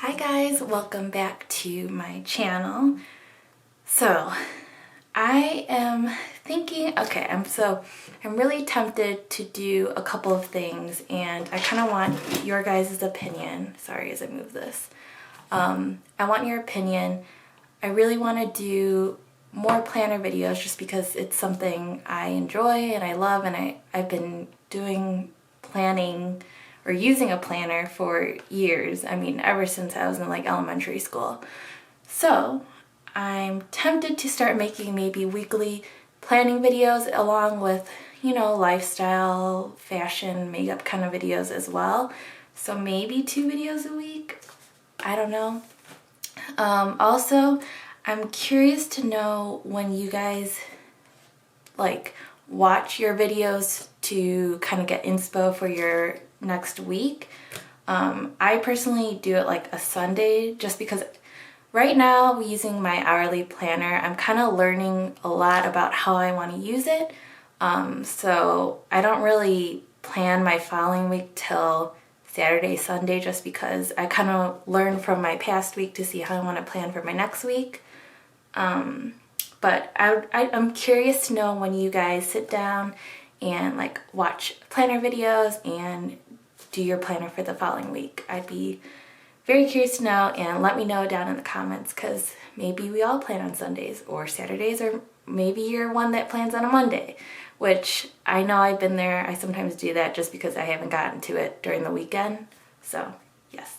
Hi guys, welcome back to my channel. So I am thinking, I'm really tempted to do a couple of things and I kind of want your guys' opinion. Sorry as I move this. I want your opinion. I really want to do more planner videos just because it's something I enjoy and I love, and I've been doing planning or using a planner for years. I mean, ever since I was in like elementary school. So I'm tempted to start making maybe weekly planning videos along with, lifestyle, fashion, makeup kind of videos as well. So maybe 2 videos a week. I don't know. Also, I'm curious to know when you guys watch your videos to kind of get inspo for your next week. I personally do it like a Sunday just because right now using my hourly planner, I'm kind of learning a lot about how I want to use it. So I don't really plan my following week till Saturday, Sunday, just because I kind of learn from my past week to see how I want to plan for my next week. But I'm curious to know when you guys sit down and watch planner videos and do your planner for the following week. I'd be very curious to know, and let me know down in the comments, because maybe we all plan on Sundays or Saturdays, or maybe you're one that plans on a Monday, which I know I've been there. I sometimes do that just because I haven't gotten to it during the weekend. So yes.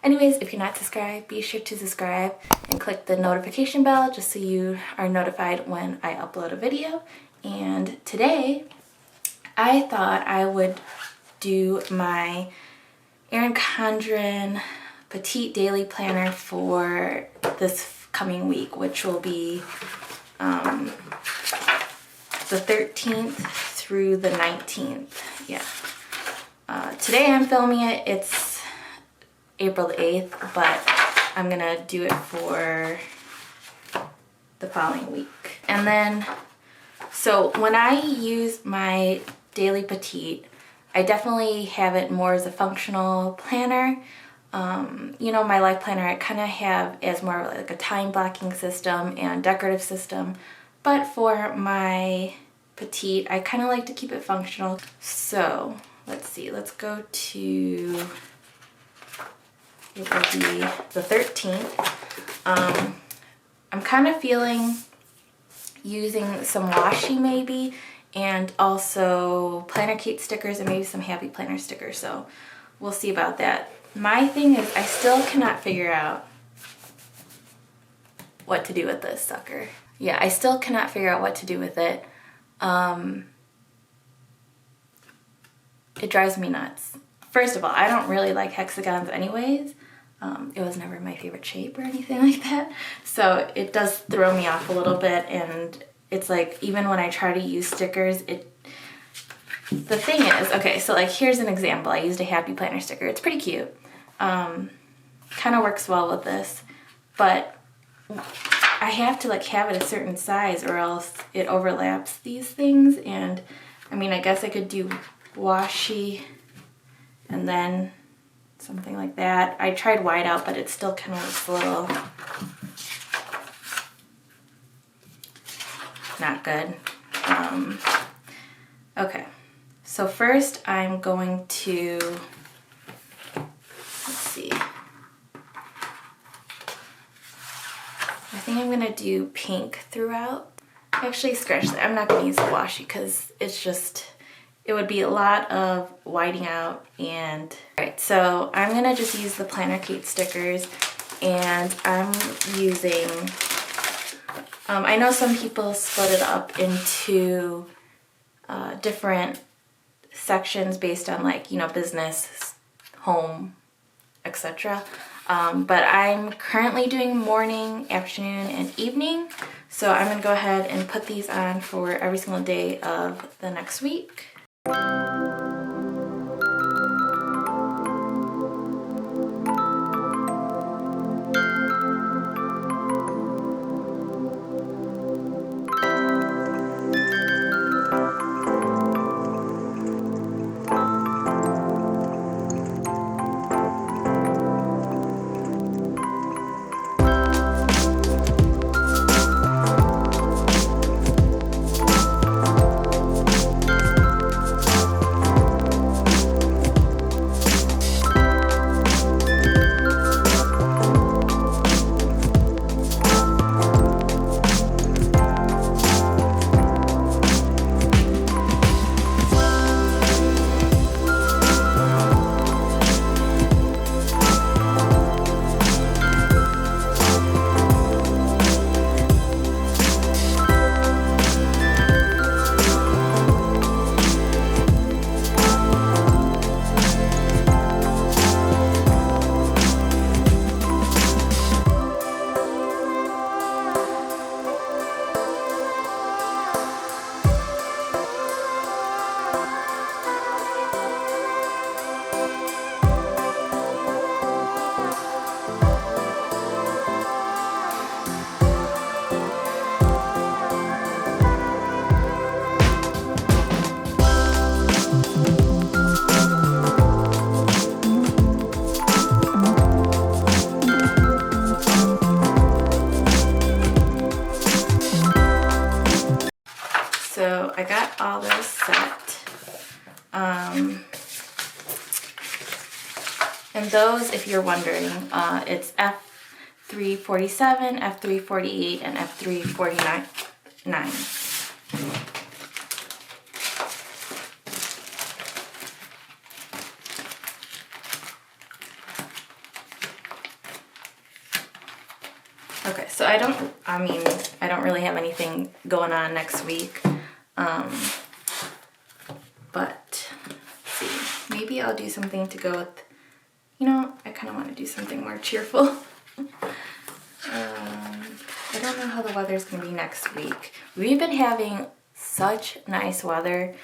Anyways, if you're not subscribed, be sure to subscribe and click the notification bell just so you are notified when I upload a video. And today, I thought I would do my Erin Condren Petite daily planner for this coming week, which will be the 13th through the 19th. Yeah. Today I'm filming it. It's April the 8th, but I'm gonna do it for the following week. And then, so when I use my daily Petite, I definitely have it more as a functional planner. My life planner I kind of have as more like a time blocking system and decorative system. But for my Petite, I kind of like to keep it functional. So let's see, let's go to, it will be the 13th. I'm kind of feeling using some washi maybe, and also planner Kate stickers and maybe some happy planner stickers. So we'll see about that. My thing is I still cannot figure out what to do with this sucker. Yeah, I still cannot figure out what to do with it. It drives me nuts. First of all, I don't really like hexagons anyways. It was never my favorite shape or anything like that. So it does throw me off a little bit, and it's like even when I try to use stickers, the thing is, okay, so here's an example. I used a happy planner sticker. It's pretty cute. Kind of works well with this, but I have to have it a certain size or else it overlaps these things. And I mean, I guess I could do washi and then something like that. I tried whiteout, but it still kind of looks a little not good. Okay, so first I'm going to, let's see, I think I'm gonna do pink throughout. Actually, scratch that. I'm not gonna use the washi because it would be a lot of whiting out. And alright, so I'm gonna just use the planner Kate stickers, and I'm using, I know some people split it up into different sections based on business, home, etc. But I'm currently doing morning, afternoon, and evening. So I'm gonna go ahead and put these on for every single day of the next week. So I got all those set. And those, if you're wondering, it's F347, F348, and F349. Okay, so I don't really have anything going on next week. But let's see, maybe I'll do something to go with, I kind of want to do something more cheerful. I don't know how the weather's going to be next week. We've been having such nice weather.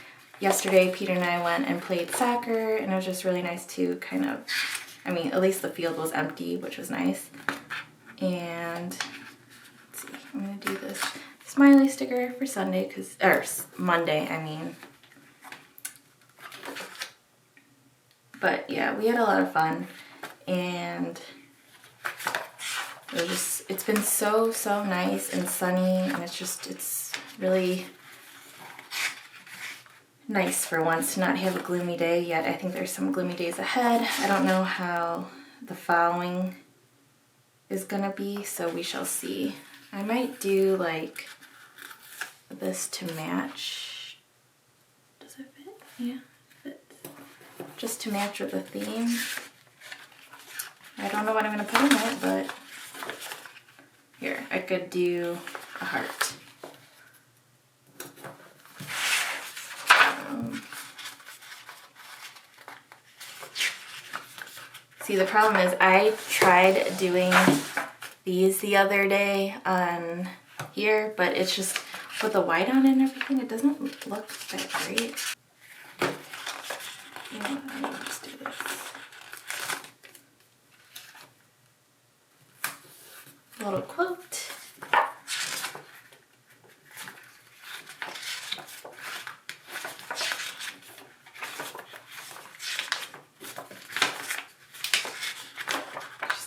Yesterday, Peter and I went and played soccer, and it was just really nice to kind of, at least the field was empty, which was nice. And let's see, I'm going to do this smiley sticker for Sunday, or Monday, But yeah, we had a lot of fun, and it's been so nice and sunny, and it's really nice for once to not have a gloomy day yet. I think there's some gloomy days ahead. I don't know how the following is gonna be, so we shall see. I might do like this to match. Does it fit? Yeah, it fits. Just to match with the theme. I don't know what I'm gonna put in it, but here, I could do a heart. See, the problem is I tried doing these the other day on here, but it's just with the white on it and everything, it doesn't look that great. You know what, I'll just do this. A little quote.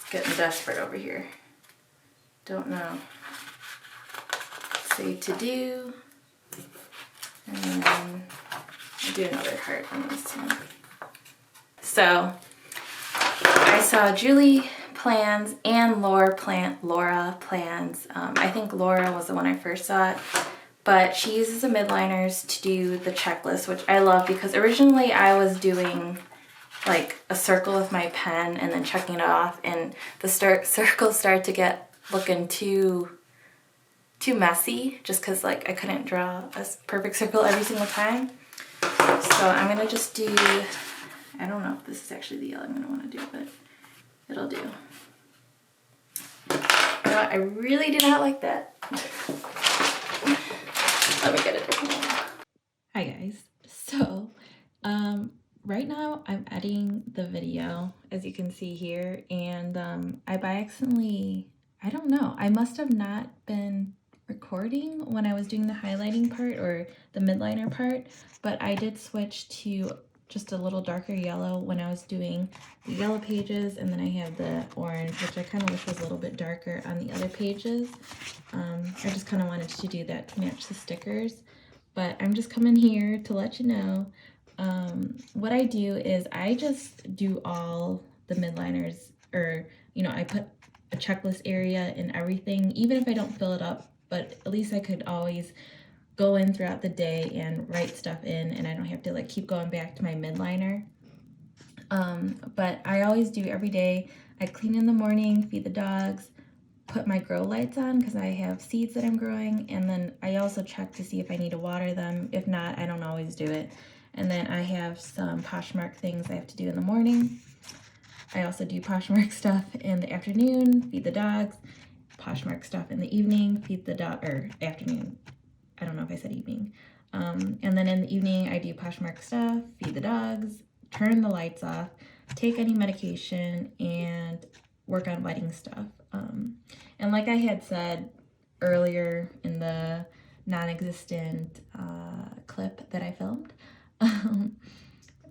Getting desperate over here. Don't know. Say to do. And then I'll do another heart on this one. So I saw Julie plans and Laura plans. I think Laura was the one I first saw it. But she uses the midliners to do the checklist, which I love because originally I was doing like a circle with my pen and then checking it off, and the circles started to get looking too messy just because like I couldn't draw a perfect circle every single time. So I'm gonna just do, I don't know if this is actually the yellow I'm gonna want to do, but it'll do. You know what? I really do not like that. Let me get it. Hi guys. So right now I'm editing the video, as you can see here, and I by accidentally, I don't know, I must have not been recording when I was doing the highlighting part or the midliner part, but I did switch to just a little darker yellow when I was doing the yellow pages, and then I have the orange, which I kind of wish was a little bit darker on the other pages. I just kind of wanted to do that to match the stickers, but I'm just coming here to let you know. What I do is I just do all the midliners, or, I put a checklist area in everything, even if I don't fill it up, but at least I could always go in throughout the day and write stuff in, and I don't have to like keep going back to my midliner. But I always do every day. I clean in the morning, feed the dogs, put my grow lights on because I have seeds that I'm growing, and then I also check to see if I need to water them. If not, I don't always do it. And then I have some Poshmark things I have to do in the morning. I also do Poshmark stuff in the afternoon, feed the dogs, Poshmark stuff in the evening, feed the dog, or afternoon. I don't know if I said evening. And then in the evening, I do Poshmark stuff, feed the dogs, turn the lights off, take any medication, and work on wedding stuff. And like I had said earlier in the non-existent clip that I filmed,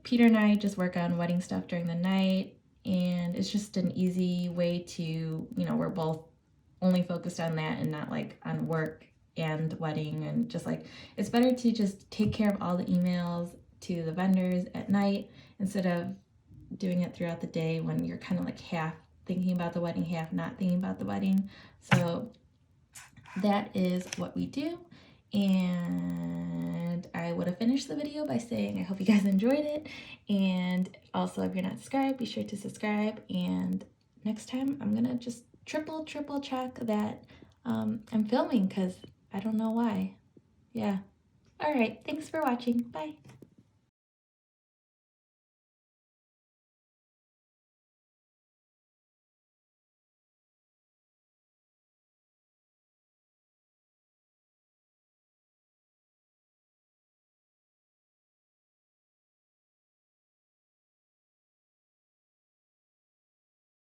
Peter and I just work on wedding stuff during the night, and it's just an easy way to, we're both only focused on that and not like on work and wedding, and just like, it's better to just take care of all the emails to the vendors at night instead of doing it throughout the day when you're kind of like half thinking about the wedding, half not thinking about the wedding. So that is what we do. And I would have finished the video by saying I hope you guys enjoyed it. And also, if you're not subscribed, be sure to subscribe. And next time I'm gonna just triple check that I'm filming, because I don't know why. Yeah. All right, thanks for watching. Bye.